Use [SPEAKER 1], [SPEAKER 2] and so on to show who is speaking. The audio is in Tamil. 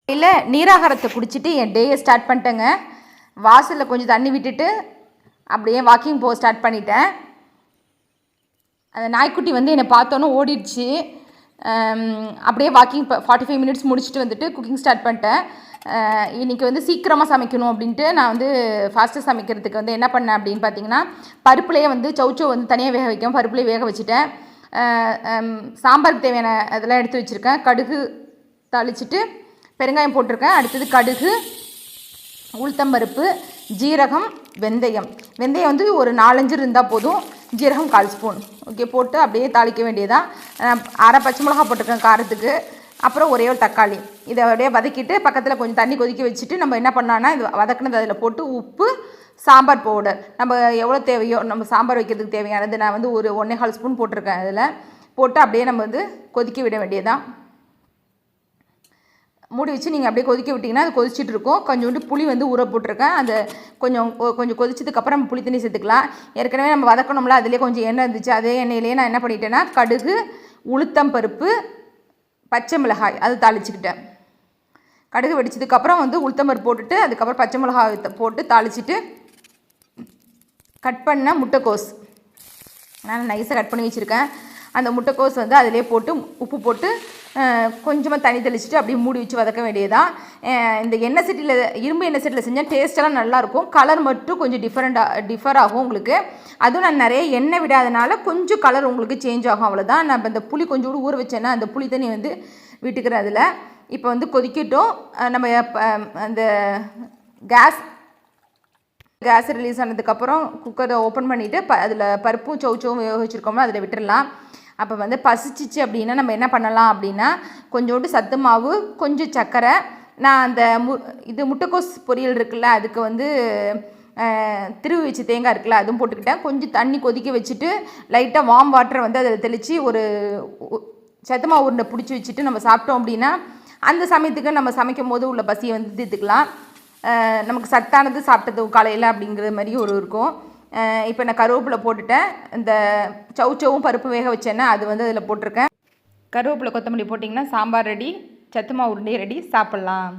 [SPEAKER 1] இல்லை நீராகாரத்தை குடிச்சிட்டு என் டேயை ஸ்டார்ட் பண்ணிட்டேங்க. வாசலில் கொஞ்சம் தண்ணி விட்டுட்டு அப்படியே வாக்கிங் போக ஸ்டார்ட் பண்ணிட்டேன். அந்த நாய்க்குட்டி வந்து என்னை பார்த்தோன்னே ஓடிடுச்சு. அப்படியே வாக்கிங் 45 மினிட்ஸ் முடிச்சுட்டு வந்துட்டு குக்கிங் ஸ்டார்ட் பண்ணிட்டேன். இன்றைக்கி வந்து சீக்கிரமாக சமைக்கணும் அப்படின்ட்டு நான் வந்து ஃபாஸ்ட்டாக சமைக்கிறதுக்கு வந்து என்ன பண்ணேன் அப்படின்னு பார்த்தீங்கன்னா, பருப்புலேயே வந்து சௌச்சோ வந்து தனியாக வேக வைக்கும், பருப்புலேயே வேக வச்சுட்டேன். சாம்பாருக்கு தேவையான இதெல்லாம் எடுத்து வச்சுருக்கேன். கடுகு தாளிச்சிட்டு பெருங்காயம் போட்டிருக்கேன். அடுத்தது கடுகு, உளுத்தம்பருப்பு, ஜீரகம், வெந்தயம். வெந்தயம் வந்து ஒரு 4-5 இருந்தால் போதும். ஜீரகம் 1/4 ஸ்பூன் ஓகே போட்டு அப்படியே தாளிக்க வேண்டியதான். அரை பச்சை மிளகா போட்டிருக்கேன் காரத்துக்கு. அப்புறம் ஒரே ஒரு தக்காளி. இதை அப்படியே வதக்கிட்டு பக்கத்தில் கொஞ்சம் தண்ணி கொதிக்க வச்சுட்டு நம்ம என்ன பண்ணலான்னா, இது வதக்கினது அதில் போட்டு உப்பு, சாம்பார் பவுடர் நம்ம எவ்வளோ தேவையோ நம்ம சாம்பார் வைக்கிறதுக்கு தேவையானது நான் வந்து ஒரு 1.25 ஸ்பூன் போட்டிருக்கேன். அதில் போட்டு அப்படியே நம்ம வந்து கொதிக்க விட வேண்டியதான். மூடி வச்சு நீங்கள் அப்படியே கொதிக்க விட்டிங்கன்னா அது கொதிச்சுட்டு இருக்கும். கொஞ்சோண்டு புளி வந்து ஊற போட்டிருக்கேன். அந்த கொஞ்சம் கொதிச்சதுக்கப்புறம் நம்ம புளி தண்ணி சேர்த்துக்கலாம். ஏற்கனவே நம்ம வதக்கணும்ல, அதிலே கொஞ்சம் எண்ணெய் இருந்துச்சு. அதே எண்ணெயிலேயே நான் என்ன பண்ணிட்டேன்னா, கடுகு, உளுத்தம் பருப்பு, பச்சை மிளகாய் அது தாளிச்சுக்கிட்டேன். கடுகு வெடிச்சதுக்கப்புறம் வந்து உளுத்தம் பருப்பு போட்டுட்டு அதுக்கப்புறம் பச்சை மிளகாய் போட்டு தாளிச்சிட்டு கட் பண்ண முட்டைக்கோஸ் நான் நைஸாக கட் பண்ணி வச்சுருக்கேன். அந்த முட்டைக்கோஸ் வந்து அதிலே போட்டு உப்பு போட்டு கொஞ்சமாக தண்ணி தெளிச்சுட்டு அப்படியே மூடி வச்சு வதக்க வேண்டியதான். இந்த எண்ணெய் சட்டியில், இரும்பு எண்ணெய் சட்டியில் செஞ்சால் டேஸ்ட்டெல்லாம் நல்லாயிருக்கும். கலர் மட்டும் கொஞ்சம் டிஃபர் ஆகும் உங்களுக்கு. அதுவும் நான் நிறைய எண்ணெய் விடாதனால கொஞ்சம் கலர் உங்களுக்கு சேஞ்ச் ஆகும், அவ்வளோதான். நான் இந்த புளி கொஞ்சம் ஊற வச்சேன்னா அந்த புளி தண்ணி வந்து விட்டுக்கிறேன் அதில். இப்போ வந்து கொதிக்கட்டும். நம்ம அந்த கேஸ் ரிலீஸ் ஆனதுக்கப்புறம் குக்கரை ஓப்பன் பண்ணிவிட்டு அதில் பருப்பும் சௌச்சவும் வேக வச்சுருக்கோம்னா அதில் விட்டுடலாம். அப்போ வந்து பசிச்சிச்சு அப்படின்னா நம்ம என்ன பண்ணலாம் அப்படின்னா, கொஞ்சோண்டு சத்து மாவு, கொஞ்சம் சர்க்கரை, நான் அந்த முட்டைக்கோஸ் பொரியல் இருக்குல்ல அதுக்கு வந்து திருவி வச்சு தேங்காய் இருக்குல்ல அதுவும் போட்டுக்கிட்டேன். கொஞ்சம் தண்ணி கொதிக்க வச்சுட்டு லைட்டாக வார்ம் வாட்டரை வந்து அதில் தெளித்து ஒரு சத்து மாவு உருண்டை பிடிச்சி வச்சுட்டு நம்ம சாப்பிட்டோம் அப்படின்னா அந்த சமயத்துக்கு நம்ம சமைக்கும் போது உள்ள பசியை வந்து தீர்த்துக்கலாம். நமக்கு சத்தானது சாப்பிட்டது காலையில் அப்படிங்கிற மாதிரி இருக்கும். இப்போ நான் கருவேப்பிலை போட்டுட்டேன். இந்த சௌச்சவும் பருப்பு வேக வச்சேன்னா அது வந்து அதில் போட்டிருக்கேன். கருவேப்பிலை கொத்தமல்லி போட்டிங்கன்னா சாம்பார் ரெடி, சத்து மாவு உருண்டை ரெடி, சாப்பிட்லாம்.